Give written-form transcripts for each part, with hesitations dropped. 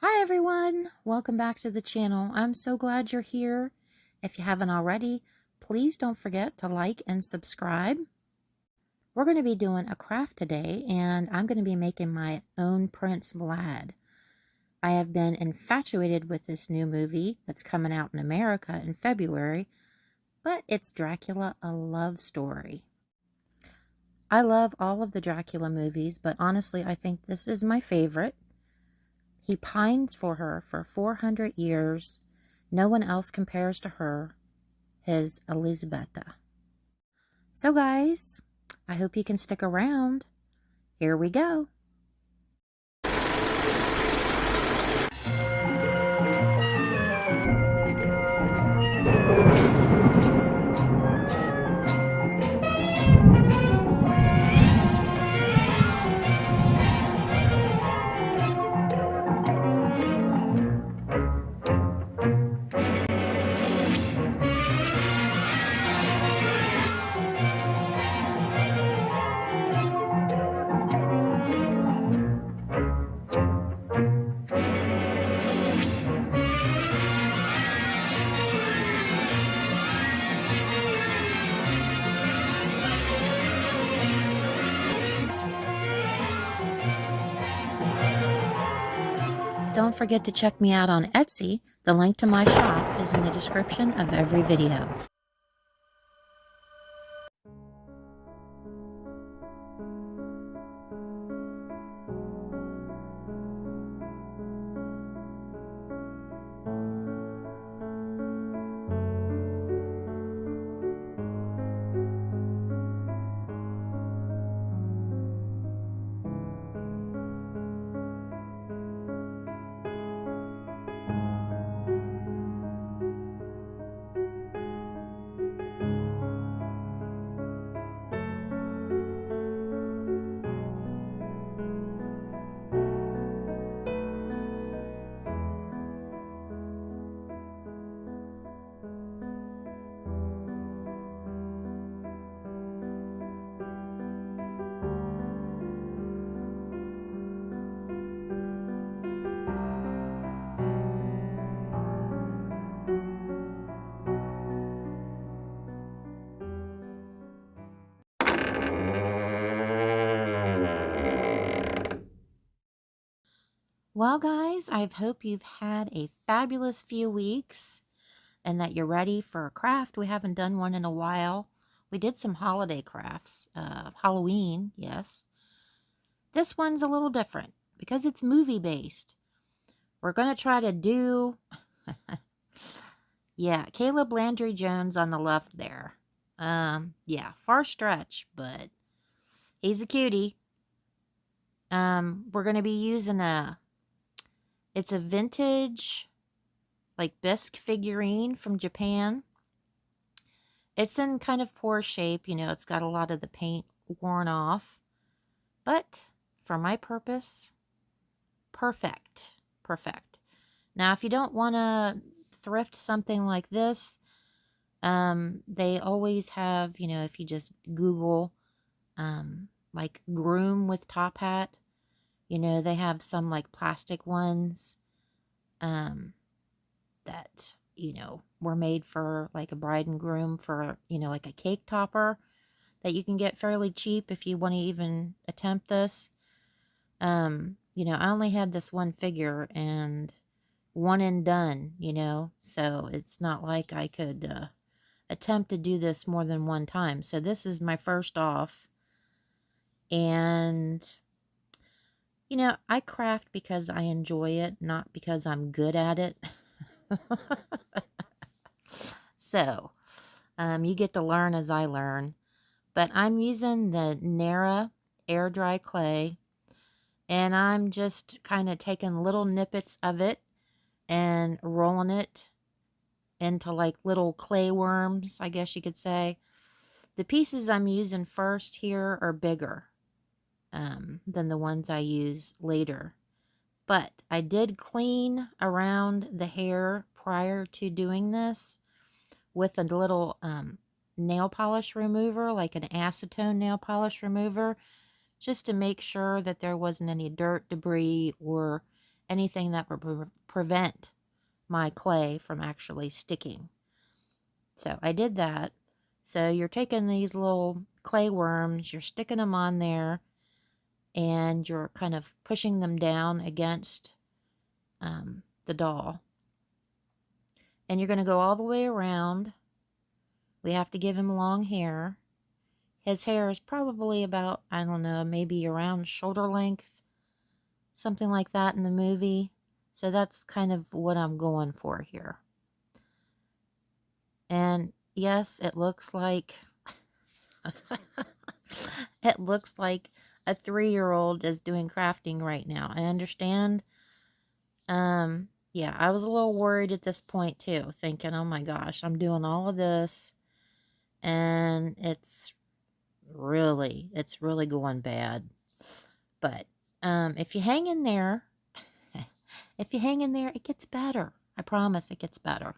Hi everyone, welcome back to the channel. I'm so glad you're here. If you haven't already, please don't forget to like and subscribe. We're going to be doing a craft today, and I'm going to be making my own Prince Vlad. I have been infatuated with this new movie that's coming out in America in February, but it's Dracula, a love story. I love all of the Dracula movies, but honestly, I think this is my favorite. He pines for her for 400 years. No one else compares to her, his Elizabetha. So guys, I hope you can stick around. Here we go. Don't forget to check me out on Etsy. The link to my shop is in the description of every video. Well, guys, I hope you've had a fabulous few weeks and that you're ready for a craft. We haven't done one in a while. We did some holiday crafts, Halloween, yes. This one's a little different because it's movie-based. We're going to try to do, yeah, Caleb Landry Jones on the left there. Yeah, far stretch, but he's a cutie. We're going to be using it's a vintage, like, bisque figurine from Japan. It's in kind of poor shape, you know, it's got a lot of the paint worn off. But for my purpose, perfect. Perfect. Now, if you don't want to thrift something like this, they always have, you know, if you just Google, like groom with top hat, you know, they have some like plastic ones, that, you know, were made for like a bride and groom for, you know, like a cake topper that you can get fairly cheap if you want to even attempt this. You know, I only had this one figure and one and done, you know, so it's not like I could attempt to do this more than one time. So this is my first off. And, you know, I craft because I enjoy it, not because I'm good at it. So, you get to learn as I learn. But I'm using the Nara air dry clay, and I'm just kind of taking little nippets of it and rolling it into like little clay worms, I guess you could say. The pieces I'm using first here are bigger than the ones I use later. But I did clean around the hair prior to doing this with a little nail polish remover, like an acetone nail polish remover, just to make sure that there wasn't any dirt, debris, or anything that would prevent my clay from actually sticking. So I did that. So you're taking these little clay worms, you're sticking them on there, and you're kind of pushing them down against the doll. And you're going to go all the way around. We have to give him long hair. His hair is probably about, I don't know, maybe around shoulder length, something like that in the movie. So that's kind of what I'm going for here. And yes, it looks like it looks like a 3-year-old is doing crafting right now. I understand. Yeah, I was a little worried at this point too, thinking, oh my gosh, I'm doing all of this and it's really going bad. But if you hang in there, it gets better. I promise it gets better.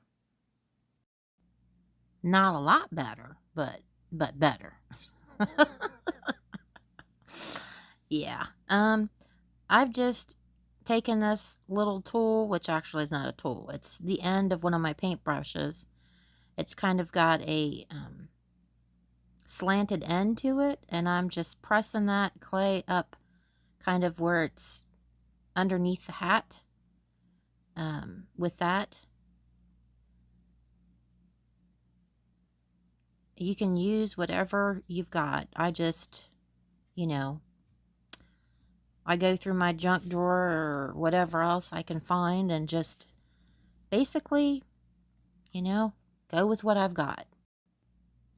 Not a lot better, but better. Yeah. I've just taken this little tool, which actually is not a tool. It's the end of one of my paintbrushes. It's kind of got a slanted end to it, and I'm just pressing that clay up kind of where it's underneath the hat with that. You can use whatever you've got. I just, you know, I go through my junk drawer or whatever else I can find and just basically, you know, go with what I've got.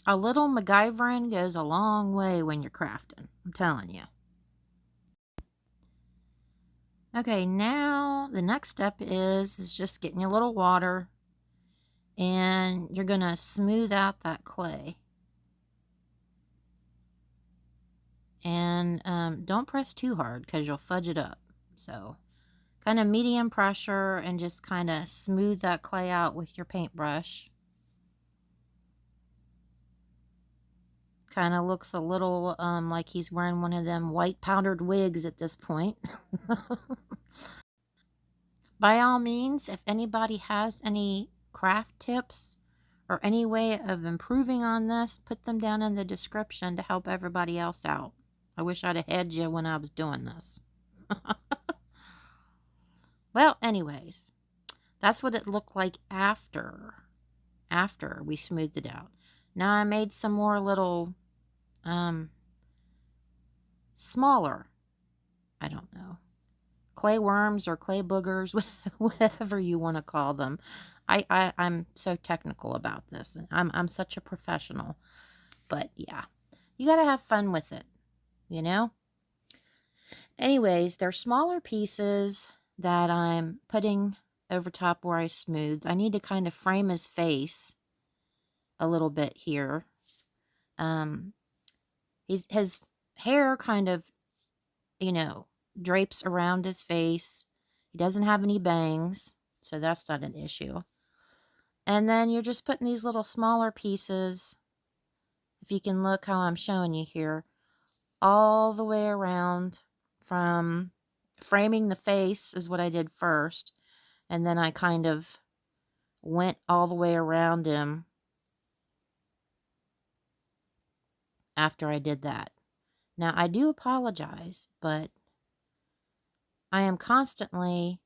A little MacGyvering goes a long way when you're crafting, I'm telling you. Okay, now the next step is just getting a little water, and you're going to smooth out that clay. And don't press too hard because you'll fudge it up. So kind of medium pressure and just kind of smooth that clay out with your paintbrush. Kind of looks a little like he's wearing one of them white powdered wigs at this point. By all means, if anybody has any craft tips or any way of improving on this, put them down in the description to help everybody else out. I wish I'd have had you when I was doing this. Well, anyways, that's what it looked like after we smoothed it out. Now I made some more little smaller, I don't know, clay worms or clay boogers, whatever you want to call them. I'm so technical about this. I'm such a professional. But yeah, you got to have fun with it, you know? Anyways, they're smaller pieces that I'm putting over top where I smoothed. I need to kind of frame his face a little bit here. His hair kind of, you know, drapes around his face. He doesn't have any bangs, so that's not an issue. And then you're just putting these little smaller pieces, if you can look how I'm showing you here, all the way around. From framing the face is what I did first, and then I kind of went all the way around him after I did that. Now, I do apologize, but I am constantly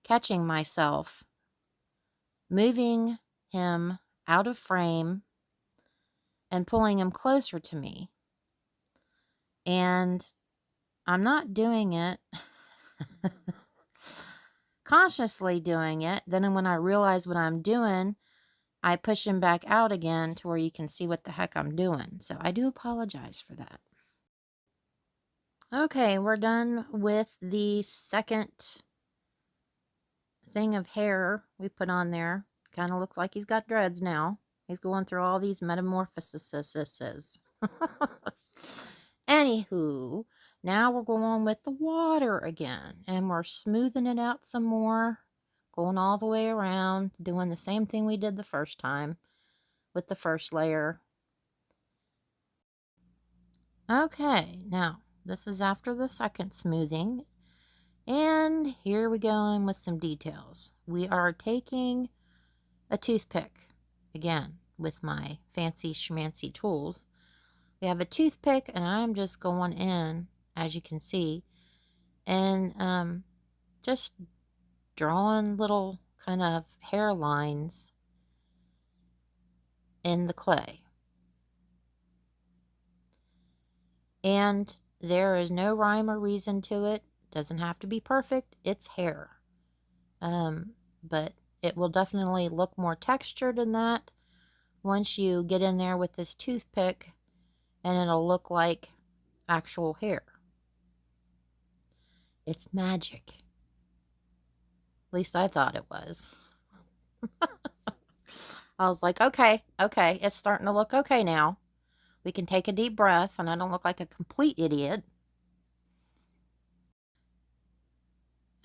catching myself moving him out of frame and pulling him closer to me. And I'm not doing it consciously doing it. Then when I realize what I'm doing, I push him back out again to where you can see what the heck I'm doing. So I do apologize for that. Okay, we're done with the second thing of hair we put on there. Kind of looks like he's got dreads now. He's going through all these metamorphoses. Anywho, now we're going with the water again, and we're smoothing it out some more, going all the way around, doing the same thing we did the first time with the first layer. Okay, now this is after the second smoothing. And here we go in with some details. We are taking a toothpick, again, with my fancy schmancy tools. We have a toothpick, and I'm just going in, as you can see, and just drawing little kind of hairlines in the clay. And there is no rhyme or reason to it. Doesn't have to be perfect. It's hair. But it will definitely look more textured than that once you get in there with this toothpick, and it'll look like actual hair. It's magic. At least I thought it was. I was like, okay, it's starting to look okay now. We can take a deep breath, and I don't look like a complete idiot.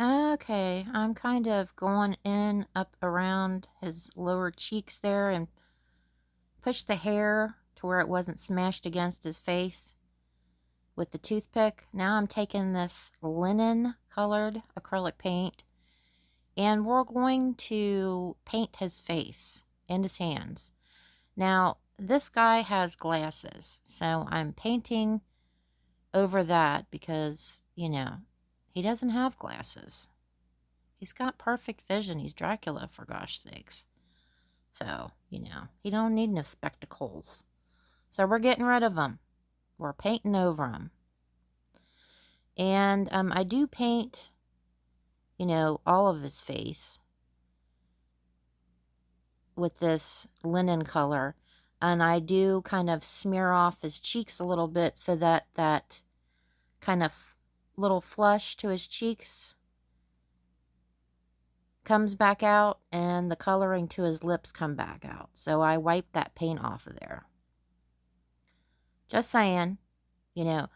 Okay, I'm kind of going in up around his lower cheeks there and push the hair to where it wasn't smashed against his face with the toothpick. Now I'm taking this linen colored acrylic paint, and we're going to paint his face and his hands. Now, this guy has glasses, so I'm painting over that because, you know, he doesn't have glasses. He's got perfect vision. He's Dracula, for gosh sakes. So, you know, he don't need no spectacles. So we're getting rid of them. We're painting over them. And I do paint, you know, all of his face with this linen color. And I do kind of smear off his cheeks a little bit so that that kind of little flush to his cheeks comes back out, and the coloring to his lips come back out. So I wipe that paint off of there. Just saying, you know,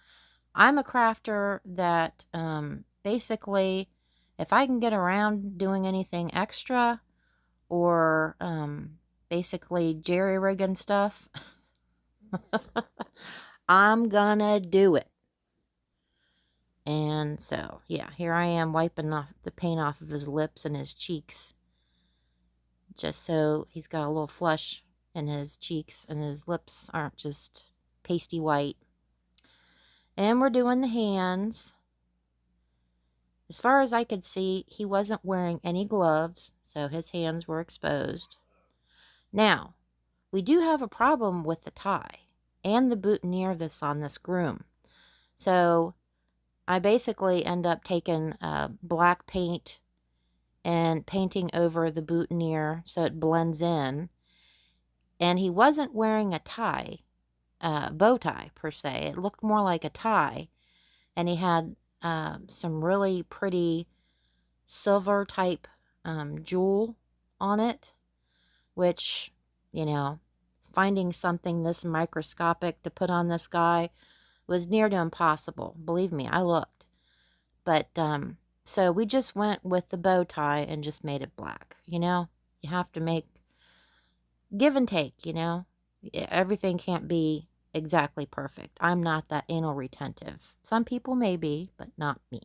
I'm a crafter that basically, if I can get around doing anything extra or basically jerry-rigging stuff, I'm gonna do it. And so, yeah, here I am wiping off the paint off of his lips and his cheeks, just so he's got a little flush in his cheeks and his lips aren't just pasty white. And we're doing the hands. As far as I could see, he wasn't wearing any gloves, so his hands were exposed. Now, we do have a problem with the tie and the boutonniere that's on this groom. So I basically end up taking black paint and painting over the boutonniere so it blends in. And he wasn't wearing a tie, bow tie per se. It looked more like a tie. And he had some really pretty silver type jewel on it, which, you know, finding something this microscopic to put on this guy was near to impossible. Believe me, I looked. But so we just went with the bow tie and just made it black. You know, you have to make give and take, you know. Everything can't be exactly perfect. I'm not that anal retentive. Some people may be, but not me.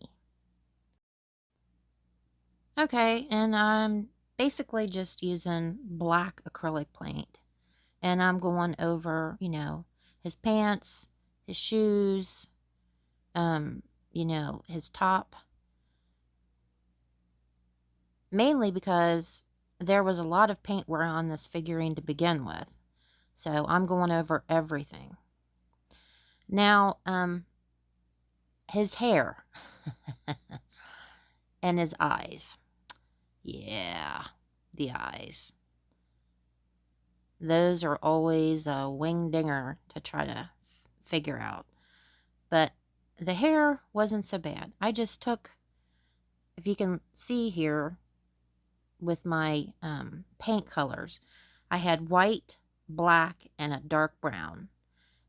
Okay, and I'm basically just using black acrylic paint. And I'm going over, you know, his pants, his shoes, you know, his top. Mainly because there was a lot of paint wear on this figurine to begin with. So I'm going over everything. Now, his hair and his eyes. Yeah, the eyes. Those are always a wing-dinger to try to figure out. But the hair wasn't so bad. I just took, if you can see here with my paint colors, I had white, black, and a dark brown.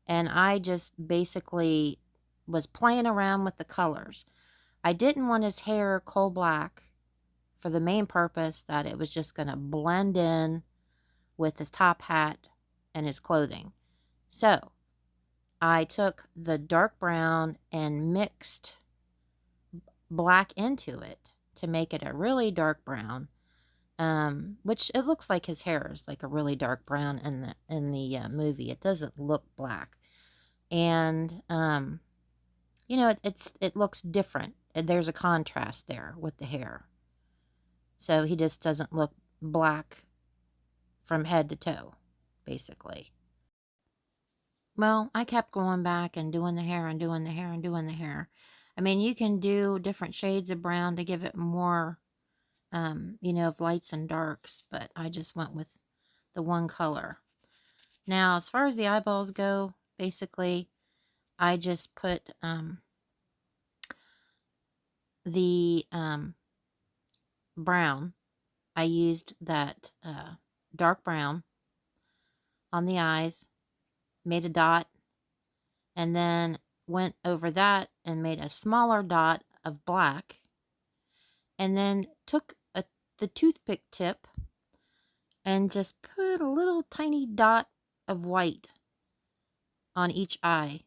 And I just basically was playing around with the colors. I didn't want his hair coal black for the main purpose that it was just going to blend in with his top hat and his clothing. So I took the dark brown and mixed black into it to make it a really dark brown. Which it looks like his hair is like a really dark brown in the movie. It doesn't look black, and you know, it looks different. And there's a contrast there with the hair, so he just doesn't look black from head to toe, basically. Well, I kept going back and doing the hair and doing the hair and doing the hair. I mean, you can do different shades of brown to give it more, you know, of lights and darks, but I just went with the one color. Now, as far as the eyeballs go, basically, I just put the brown. I used that dark brown on the eyes, made a dot, and then went over that and made a smaller dot of black, and then took the toothpick tip and just put a little tiny dot of white on each eye.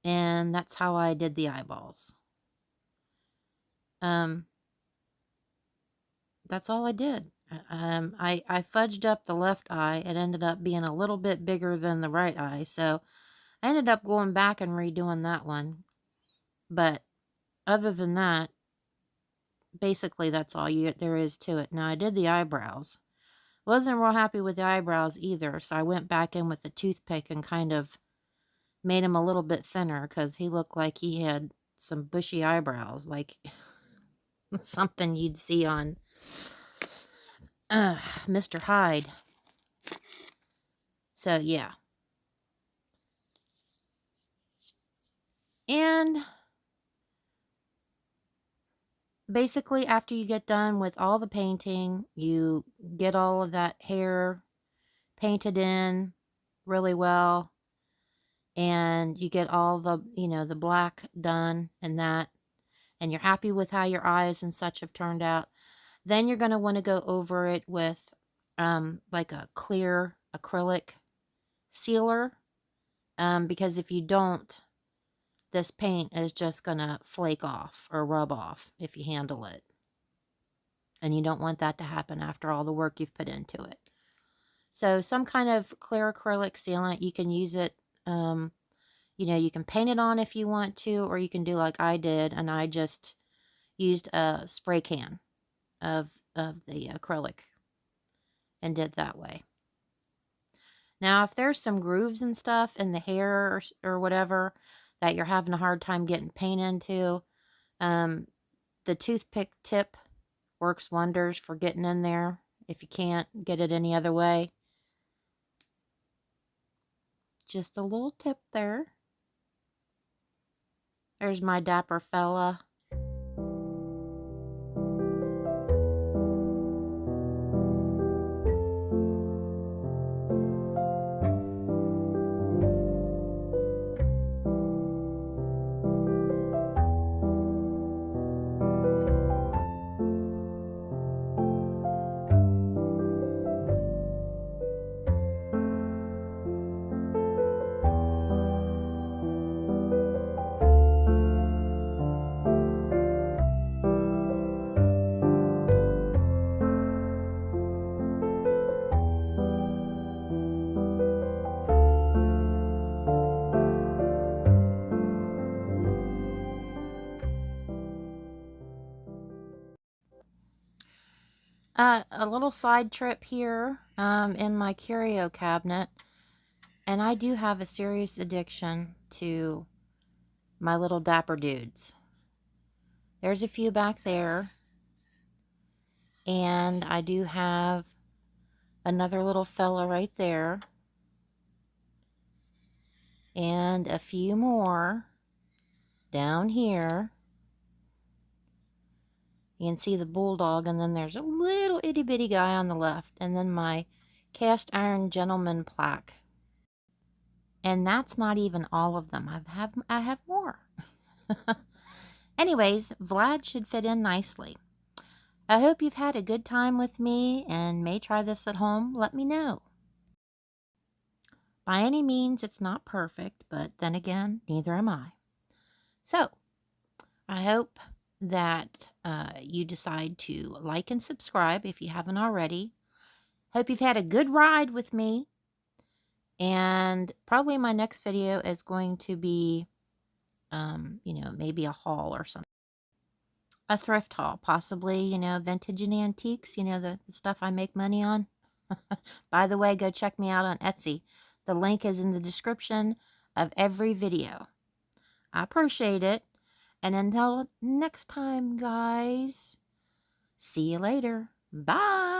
And that's how I did the eyeballs. That's all I did. I fudged up the left eye. It ended up being a little bit bigger than the right eye, so I ended up going back and redoing that one. But other than that, basically that's all there is to it. Now, I did the eyebrows. Wasn't real happy with the eyebrows either, so I went back in with a toothpick and kind of made him a little bit thinner because he looked like he had some bushy eyebrows, like something you'd see on Mr. Hyde. So, yeah. And basically, after you get done with all the painting, you get all of that hair painted in really well, and you get all the, you know, the black done and that, and you're happy with how your eyes and such have turned out. Then you're going to want to go over it with like a clear acrylic sealer, because if you don't, this paint is just going to flake off or rub off if you handle it. And you don't want that to happen after all the work you've put into it. So some kind of clear acrylic sealant, you can use it, you know, you can paint it on if you want to, or you can do like I did, and I just used a spray can of the acrylic and did that way. Now, if there's some grooves and stuff in the hair or whatever that you're having a hard time getting paint into, the toothpick tip works wonders for getting in there if you can't get it any other way. Just a little tip there. There's my dapper fella. A little side trip here in my curio cabinet, and I do have a serious addiction to my little dapper dudes. There's a few back there, and I do have another little fella right there, and a few more down here. You can see the bulldog, and then there's a little itty-bitty guy on the left, and then my cast iron gentleman plaque. And that's not even all of them. I have more. Anyways, Vlad should fit in nicely. I hope you've had a good time with me and may try this at home. Let me know. By any means, it's not perfect, but then again, neither am I. So, I hope that you decide to like and subscribe if you haven't already. Hope you've had a good ride with me. And probably my next video is going to be, maybe a haul or something. A thrift haul, possibly, vintage and antiques, the stuff I make money on. By the way, go check me out on Etsy. The link is in the description of every video. I appreciate it. And until next time, guys, see you later. Bye.